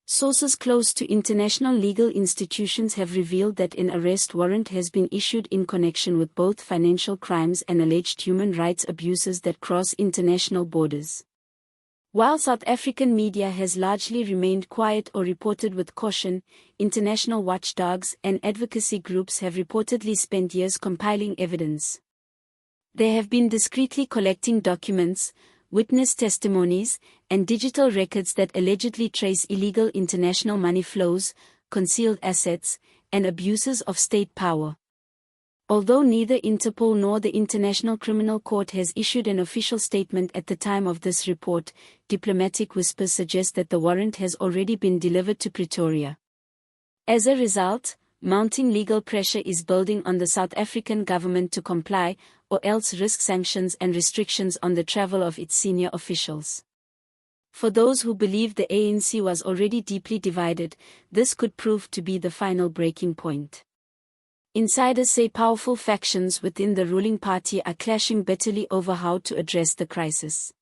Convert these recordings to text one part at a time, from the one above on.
Sources close to international legal institutions have revealed that an arrest warrant has been issued in connection with both financial crimes and alleged human rights abuses that cross international borders. While South African media has largely remained quiet or reported with caution, international watchdogs and advocacy groups have reportedly spent years compiling evidence. They have been discreetly collecting documents, witness testimonies, and digital records that allegedly trace illegal international money flows, concealed assets, and abuses of state power. Although neither Interpol nor the International Criminal Court has issued an official statement at the time of this report, diplomatic whispers suggest that the warrant has already been delivered to Pretoria. As a result, mounting legal pressure is building on the South African government to comply, or else risk sanctions and restrictions on the travel of its senior officials. For those who believe the ANC was already deeply divided, this could prove to be the final breaking point. Insiders say powerful factions within the ruling party are clashing bitterly over how to address the crisis.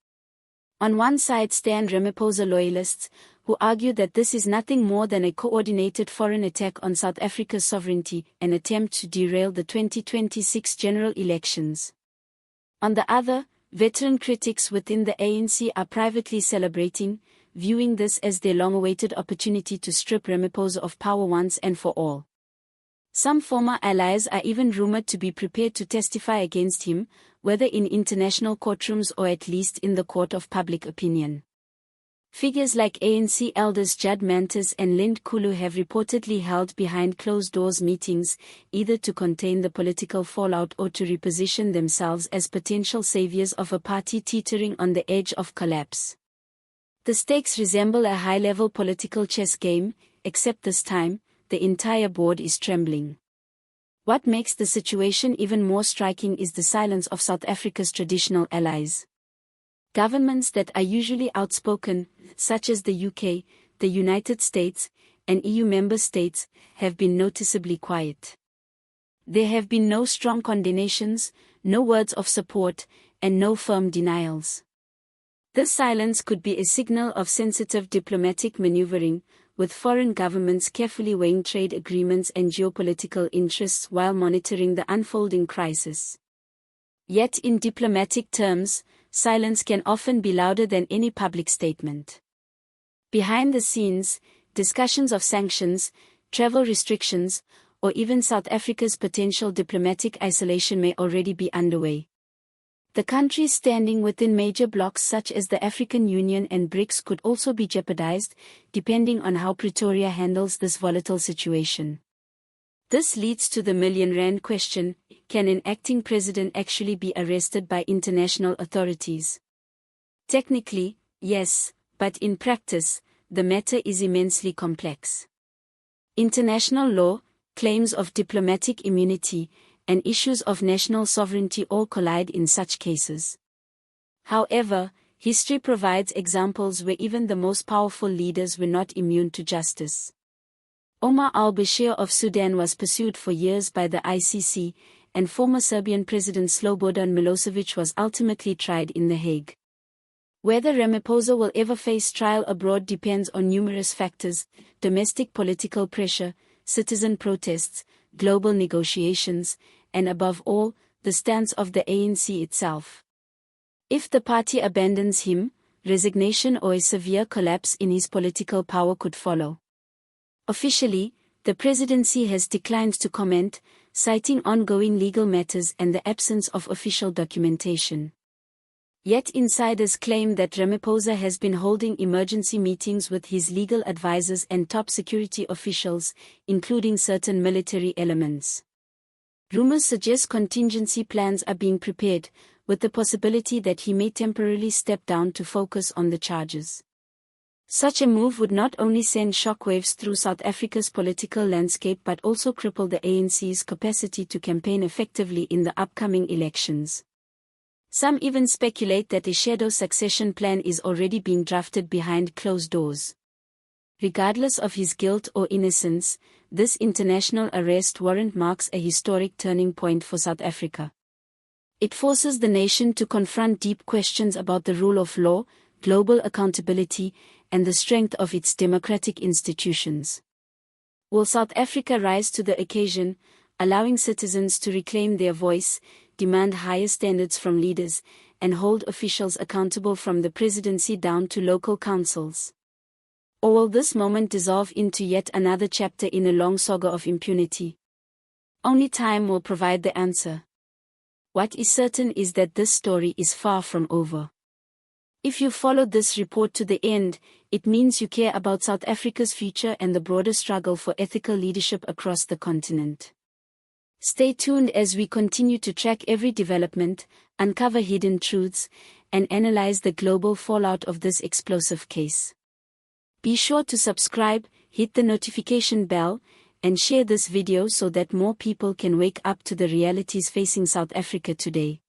On one side stand Ramaphosa loyalists, who argue that this is nothing more than a coordinated foreign attack on South Africa's sovereignty, an attempt to derail the 2026 general elections. On the other, veteran critics within the ANC are privately celebrating, viewing this as their long-awaited opportunity to strip Ramaphosa of power once and for all. Some former allies are even rumored to be prepared to testify against him, whether in international courtrooms or at least in the court of public opinion. Figures like ANC elders Judd Mantas and Lind Kulu have reportedly held behind closed-doors meetings, either to contain the political fallout or to reposition themselves as potential saviors of a party teetering on the edge of collapse. The stakes resemble a high-level political chess game, except this time, the entire board is trembling. What makes the situation even more striking is the silence of South Africa's traditional allies. Governments that are usually outspoken, such as the UK, the United States, and EU member states, have been noticeably quiet. There have been no strong condemnations, no words of support, and no firm denials. This silence could be a signal of sensitive diplomatic maneuvering, with foreign governments carefully weighing trade agreements and geopolitical interests while monitoring the unfolding crisis. Yet in diplomatic terms, silence can often be louder than any public statement. Behind the scenes, discussions of sanctions, travel restrictions, or even South Africa's potential diplomatic isolation may already be underway. The countries standing within major blocs such as the African Union and BRICS could also be jeopardized, depending on how Pretoria handles this volatile situation. This leads to the million-rand question: can an acting president actually be arrested by international authorities? Technically, yes, but in practice, the matter is immensely complex. International law, claims of diplomatic immunity, and issues of national sovereignty all collide in such cases. However, history provides examples where even the most powerful leaders were not immune to justice. Omar al-Bashir of Sudan was pursued for years by the ICC, and former Serbian President Slobodan Milosevic was ultimately tried in The Hague. Whether Ramaphosa will ever face trial abroad depends on numerous factors: domestic political pressure, citizen protests, global negotiations, and above all, the stance of the ANC itself. If the party abandons him, resignation or a severe collapse in his political power could follow. Officially, the presidency has declined to comment, citing ongoing legal matters and the absence of official documentation. Yet insiders claim that Ramaphosa has been holding emergency meetings with his legal advisors and top security officials, including certain military elements. Rumors suggest contingency plans are being prepared, with the possibility that he may temporarily step down to focus on the charges. Such a move would not only send shockwaves through South Africa's political landscape but also cripple the ANC's capacity to campaign effectively in the upcoming elections. Some even speculate that a shadow succession plan is already being drafted behind closed doors. Regardless of his guilt or innocence, this international arrest warrant marks a historic turning point for South Africa. It forces the nation to confront deep questions about the rule of law, global accountability, and the strength of its democratic institutions. Will South Africa rise to the occasion, allowing citizens to reclaim their voice, demand higher standards from leaders, and hold officials accountable from the presidency down to local councils? Or will this moment dissolve into yet another chapter in a long saga of impunity? Only time will provide the answer. What is certain is that this story is far from over. If you followed this report to the end, it means you care about South Africa's future and the broader struggle for ethical leadership across the continent. Stay tuned as we continue to track every development, uncover hidden truths, and analyze the global fallout of this explosive case. Be sure to subscribe, hit the notification bell, and share this video so that more people can wake up to the realities facing South Africa today.